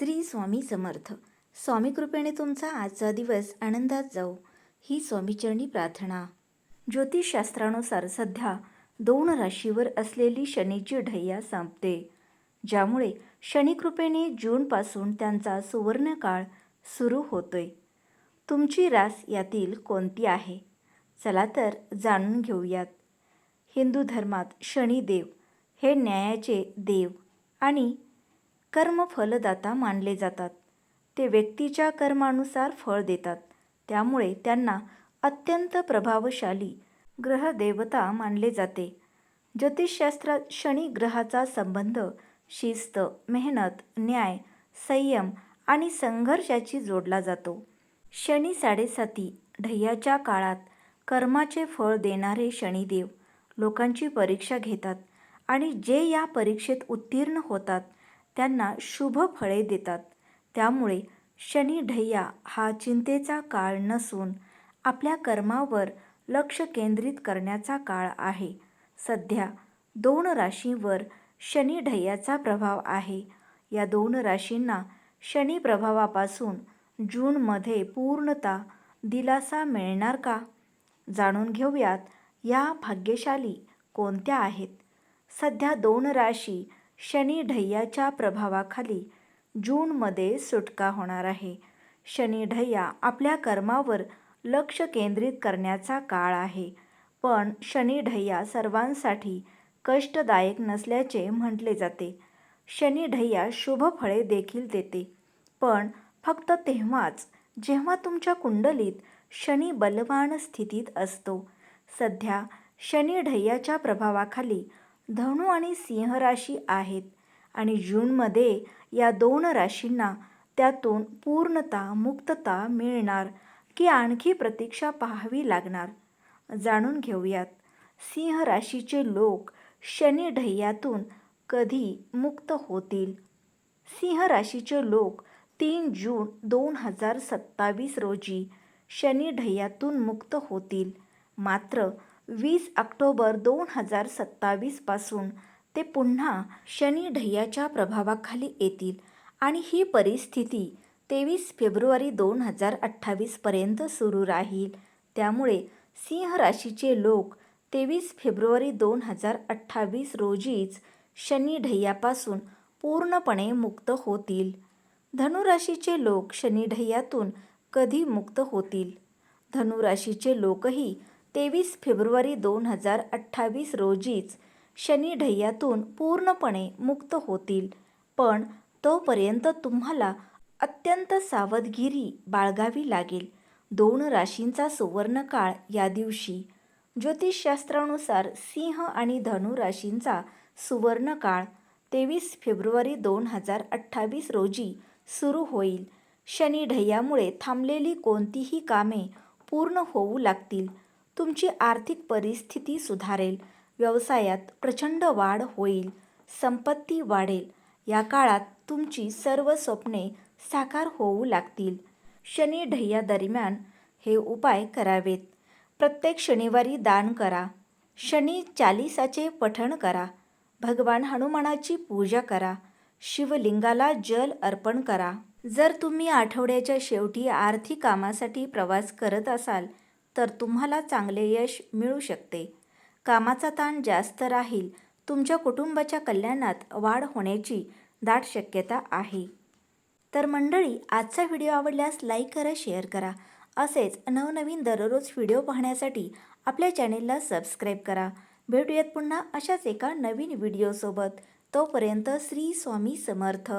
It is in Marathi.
श्री स्वामी समर्थ. स्वामी कृपेने तुमचा आजचा दिवस आनंदात जाऊ ही स्वामीचरणी प्रार्थना. ज्योतिषशास्त्रानुसार सध्या 2 राशीवर असलेली शनीची ढैया संपते, ज्यामुळे शनिकृपेने जूनपासून त्यांचा सुवर्णकाळ सुरू होतोय. तुमची रास यातील कोणती आहे? चला तर जाणून घेऊयात. हिंदू धर्मात शनिदेव हे न्यायाचे देव आणि कर्मफलदाता मानले जातात. ते व्यक्तीच्या कर्मानुसार फळ देतात, त्यामुळे त्यांना अत्यंत प्रभावशाली ग्रहदेवता मानले जाते. ज्योतिषशास्त्रात शनी ग्रहाचा संबंध शिस्त, मेहनत, न्याय, संयम आणि संघर्षाची जोडला जातो. शनी 7.5 ढैयाच्या काळात कर्माचे फळ देणारे शनिदेव लोकांची परीक्षा घेतात आणि जे या परीक्षेत उत्तीर्ण होतात त्यांना शुभ फळे देतात. त्यामुळे शनी ढैया हा चिंतेचा काळ नसून आपल्या कर्मावर लक्ष केंद्रित करण्याचा काळ आहे. सध्या 2 राशींवर शनी ढैयाचा प्रभाव आहे. या 2 राशींना शनी प्रभावापासून जूनमध्ये पूर्णतः दिलासा मिळणार का? जाणून घेऊयात या भाग्यशाली कोणत्या आहेत. सध्या 2 राशी शनी ढैयाच्या प्रभावाखाली जूनमध्ये सुटका होणार आहे. शनी ढैया आपल्या कर्मावर लक्ष केंद्रित करण्याचा काळ आहे, पण शनी ढैया सर्वांसाठी कष्टदायक नसल्याचे म्हटले जाते. शनी ढैया शुभ फळे देखील देते, पण फक्त तेव्हाच जेव्हा तुमच्या कुंडलीत शनी बलवान स्थितीत असतो. सध्या शनी ढैयाच्या प्रभावाखाली धनु आणि सिंह राशी आहेत आणि जूनमध्ये या 2 राशींना त्यातून पूर्णतः मुक्तता मिळणार की आणखी प्रतीक्षा पाहावी लागणार? जाणून घेऊयात. सिंह राशीचे लोक शनी ढैयातून कधी मुक्त होतील? सिंह राशीचे लोक 3 जून 2027 रोजी शनी ढैयातून मुक्त होतील. मात्र 20 ऑक्टोबर 2027 पासून ते पुन्हा शनी ढैयाच्या प्रभावाखाली येतील आणि ही परिस्थिती 23 फेब्रुवारी 2028 पर्यंत सुरू राहील. त्यामुळे सिंह राशीचे लोक 23 फेब्रुवारी 2028 रोजीच शनी ढैयापासून पूर्णपणे मुक्त होतील. धनु राशीचे लोक शनी ढैयातून कधी मुक्त होतील? धनु राशीचे लोकही 23 फेब्रुवारी 2028 रोजीच शनी ढैयातून पूर्णपणे मुक्त होतील, पण तोपर्यंत तुम्हाला अत्यंत सावधगिरी बाळगावी लागेल. 2 राशींचा सुवर्णकाळ या दिवशी. ज्योतिषशास्त्रानुसार सिंह आणि धनु राशींचा सुवर्णकाळ 23 फेब्रुवारी 2028 रोजी सुरू होईल. शनी ढैयामुळे थांबलेली कोणतीही कामे पूर्ण होऊ लागतील. तुमची आर्थिक परिस्थिती सुधारेल. व्यवसायात प्रचंड वाढ होईल. संपत्ती वाढेल. या काळात तुमची सर्व स्वप्ने साकार होऊ लागतील. शनी ढैया दरम्यान हे उपाय करावेत. प्रत्येक शनिवारी दान करा. शनी चालीसाचे पठण करा. भगवान हनुमानाची पूजा करा. शिवलिंगाला जल अर्पण करा. जर तुम्ही आठवड्याच्या शेवटी आर्थिक कामासाठी प्रवास करत असाल तर तुम्हाला चांगले यश मिळू शकते. कामाचा ताण जास्त राहील. तुमच्या कुटुंबाच्या कल्याणात वाढ होण्याची दाट शक्यता आहे. तर मंडळी, आजचा व्हिडिओ आवडल्यास लाईक करा, शेअर करा. असेच नवनवीन दररोज व्हिडिओ पाहण्यासाठी आपल्या चॅनेलला सबस्क्राईब करा. भेटूयात पुन्हा अशाच एका नवीन व्हिडिओसोबत. तोपर्यंत श्री स्वामी समर्थ.